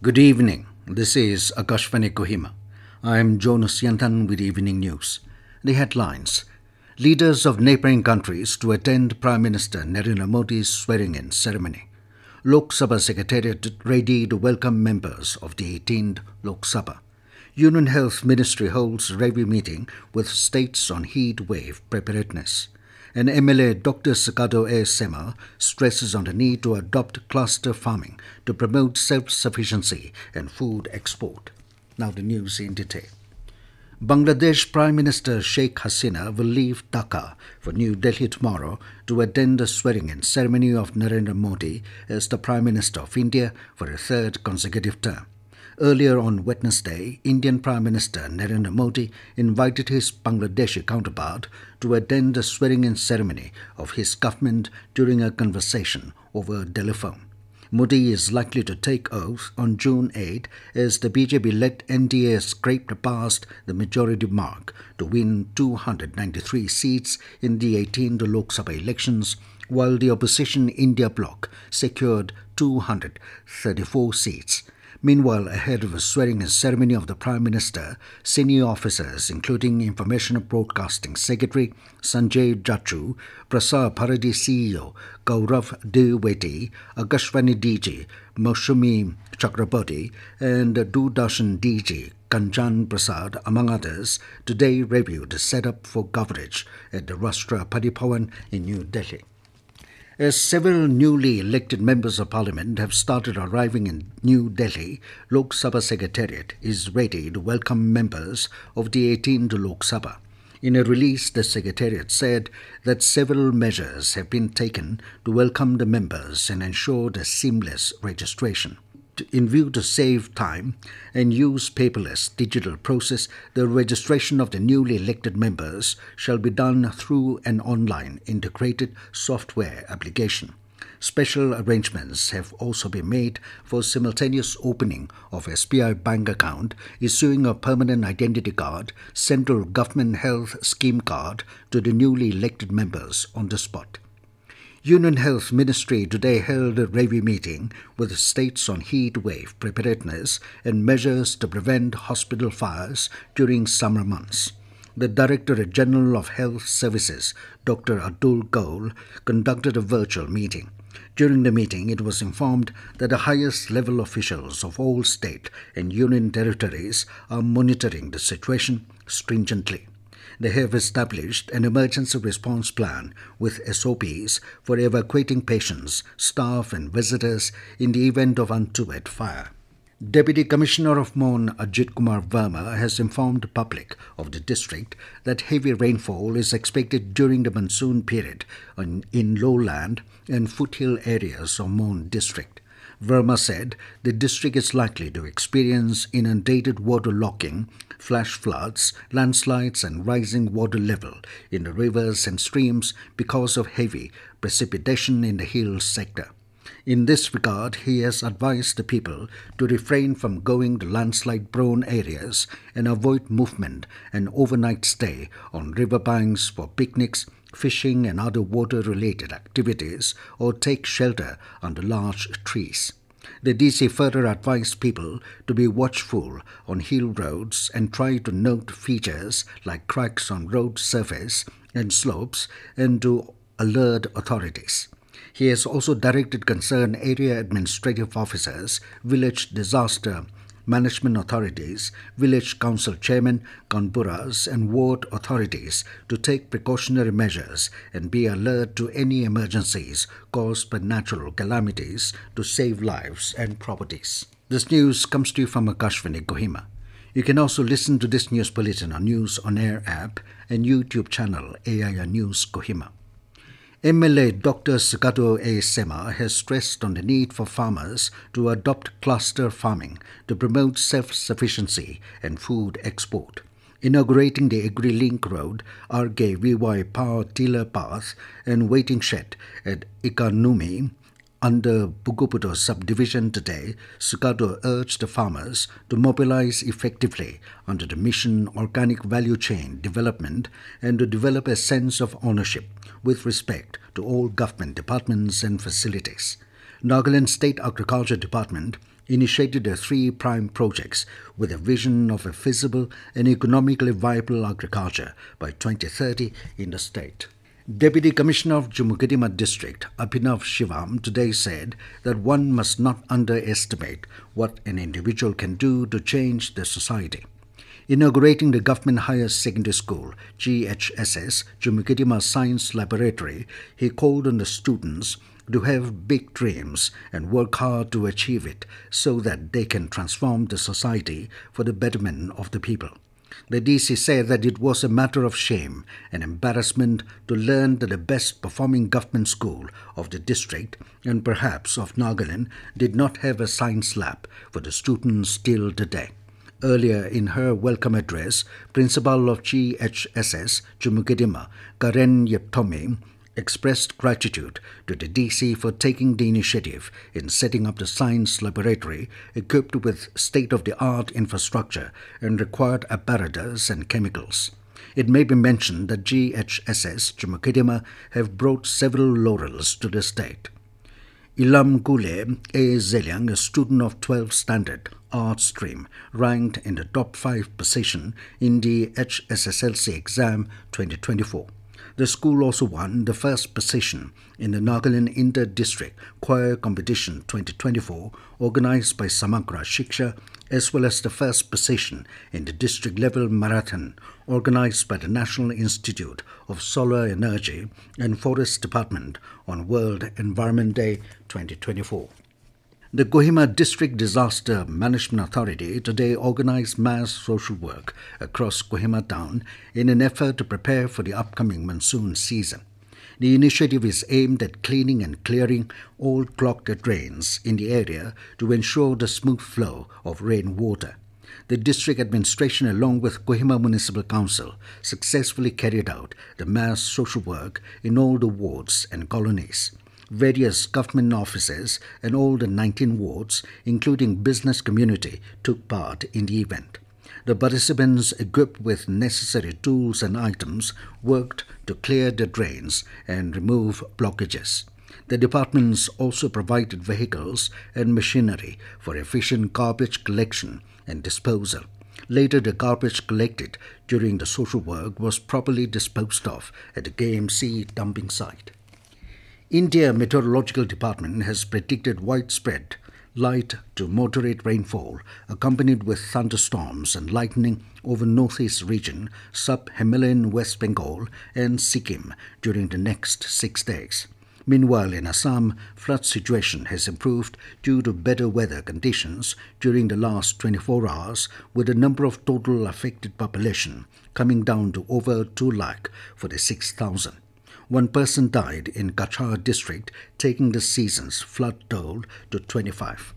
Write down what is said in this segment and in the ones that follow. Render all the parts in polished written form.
Good evening. This is Akashvani Kohima. I am Jonas Yantan with evening news. The headlines. Leaders of neighbouring countries to attend Prime Minister Narendra Modi's swearing-in ceremony. Lok Sabha Secretariat ready to welcome members of the 18th Lok Sabha. Union Health Ministry holds review meeting with states on heat wave preparedness. And MLA Dr. Sukhato A. Sema stresses on the need to adopt cluster farming to promote self-sufficiency and food export. Now the news in detail. Bangladesh Prime Minister Sheikh Hasina will leave Dhaka for New Delhi tomorrow to attend the swearing-in ceremony of Narendra Modi as the Prime Minister of India for a third consecutive term. Earlier on Wednesday, Indian Prime Minister Narendra Modi invited his Bangladeshi counterpart to attend the swearing-in ceremony of his government during a conversation over telephone. Modi is likely to take oath on June 8 as the BJP-led NDA scraped past the majority mark to win 293 seats in the 18th Lok Sabha elections, while the opposition India bloc secured 234 seats. Meanwhile, ahead of a swearing-in ceremony of the Prime Minister, senior officers including Information Broadcasting Secretary Sanjay Jachu, Prasar Bharati CEO Gaurav Dwivedi, Akashvani DG Moushumi Chakraborty and Doordarshan DG Kanjan Prasad, among others, today reviewed the setup for coverage at the Rashtrapati Bhavan in New Delhi. As several newly elected members of parliament have started arriving in New Delhi, Lok Sabha Secretariat is ready to welcome members of the 18th Lok Sabha. In a release, the Secretariat said that several measures have been taken to welcome the members and ensure the seamless registration. In view to save time and use paperless digital process, the registration of the newly elected members shall be done through an online integrated software application. Special arrangements have also been made for simultaneous opening of SBI bank account, issuing a permanent identity card, central government health scheme card to the newly elected members on the spot. Union Health Ministry today held a review meeting with states on heat wave preparedness and measures to prevent hospital fires during summer months. The Director General of Health Services, Dr. Atul Goel, conducted a virtual meeting. During the meeting, it was informed that the highest level officials of all state and union territories are monitoring the situation stringently. They have established an emergency response plan with SOPs for evacuating patients, staff and visitors in the event of untoward fire. Deputy Commissioner of MON Ajit Kumar Verma has informed the public of the district that heavy rainfall is expected during the monsoon period in lowland and foothill areas of MON district. Verma said the district is likely to experience inundated water locking, flash floods, landslides and rising water level in the rivers and streams because of heavy precipitation in the hills sector. In this regard, he has advised the people to refrain from going to landslide-prone areas and avoid movement and overnight stay on riverbanks for picnics, fishing and other water-related activities, or take shelter under large trees. The DC further advised people to be watchful on hill roads and try to note features like cracks on road surface and slopes and to alert authorities. He has also directed concerned area administrative officers, village disaster management authorities, village council chairmen, kanpuras and ward authorities to take precautionary measures and be alert to any emergencies caused by natural calamities to save lives and properties. This news comes to you from Akashvani Kohima. You can also listen to this news bulletin on News On Air app and YouTube channel AIR News Kohima. MLA Dr. Sukhato A. Sema has stressed on the need for farmers to adopt cluster farming to promote self-sufficiency and food export. Inaugurating the Agri-Link Road, RKVY Power Tiller Path and Waiting Shed at Ikanumi under Bugoputo subdivision today, Sukhato urged the farmers to mobilize effectively under the mission Organic Value Chain Development and to develop a sense of ownership with respect to all government departments and facilities. Nagaland State Agriculture Department initiated the 3 prime projects with a vision of a feasible and economically viable agriculture by 2030 in the state. Deputy Commissioner of Kohima District, Abhinav Shivam, today said that one must not underestimate what an individual can do to change the society. Inaugurating the Government Higher Secondary School, GHSS, Kohima Science Laboratory, he called on the students to have big dreams and work hard to achieve it so that they can transform the society for the betterment of the people. The DC said that it was a matter of shame and embarrassment to learn that the best performing government school of the district and perhaps of Nagaland did not have a science lab for the students till today. Earlier in her welcome address, Principal of GHSS, Kohima, Karen Yeptomi, expressed gratitude to the DC for taking the initiative in setting up the science laboratory equipped with state-of-the-art infrastructure and required apparatus and chemicals. It may be mentioned that GHSS, Kohima, have brought several laurels to the state. Ilam Gule A. Zeliang, a student of 12th Standard Art Stream, ranked in the top 5 position in the HSSLC exam 2024. The school also won the first position in the Nagaland Inter-District Choir Competition 2024 organized by Samagra Shiksha, as well as the first position in the district-level marathon organized by the National Institute of Solar Energy and Forest Department on World Environment Day 2024. The Kohima District Disaster Management Authority today organized mass social work across Kohima town in an effort to prepare for the upcoming monsoon season. The initiative is aimed at cleaning and clearing all clogged drains in the area to ensure the smooth flow of rainwater. The district administration along with Kohima Municipal Council successfully carried out the mass social work in all the wards and colonies. Various government offices and all the 19 wards, including business community, took part in the event. The participants, equipped with necessary tools and items, worked to clear the drains and remove blockages. The departments also provided vehicles and machinery for efficient garbage collection and disposal. Later, the garbage collected during the social work was properly disposed of at the KMC dumping site. India Meteorological Department has predicted widespread light to moderate rainfall accompanied with thunderstorms and lightning over northeast region, sub-Himalayan West Bengal and Sikkim during the next 6 days. Meanwhile, in Assam, flood situation has improved due to better weather conditions during the last 24 hours, with the number of total affected population coming down to over 2 lakh for the 6,000. 1 person died in Kachar district, taking the season's flood toll to 25.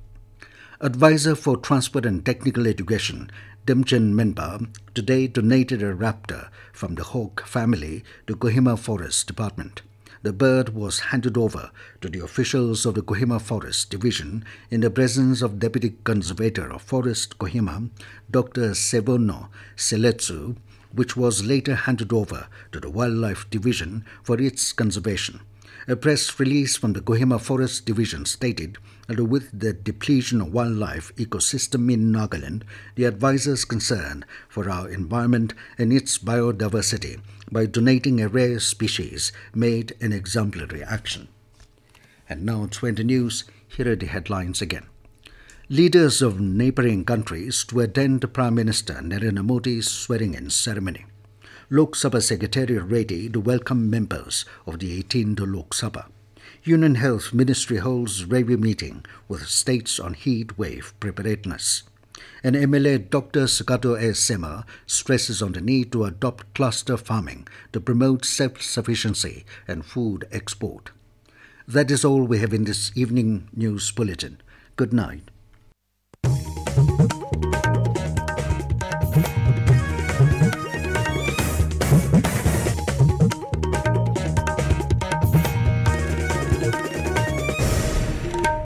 Advisor for Transport and Technical Education, Demchen Menba, today donated a raptor from the hawk family to Kohima Forest Department. The bird was handed over to the officials of the Kohima Forest Division in the presence of Deputy Conservator of Forest Kohima, Dr. Sevono Seletsu, which was later handed over to the Wildlife Division for its conservation. A press release from the Kohima Forest Division stated that with the depletion of wildlife ecosystem in Nagaland, the advisors concerned for our environment and its biodiversity by donating a rare species made an exemplary action. And now 20 news, here are the headlines again. Leaders of neighbouring countries to attend Prime Minister Narendra Modi's swearing-in ceremony. Lok Sabha Secretariat ready to welcome members of the 18th Lok Sabha. Union Health Ministry holds review meeting with states on heat wave preparedness. And MLA Dr. Sukhato A. Sema stresses on the need to adopt cluster farming to promote self-sufficiency and food export. That is all we have in this evening news bulletin. Good night.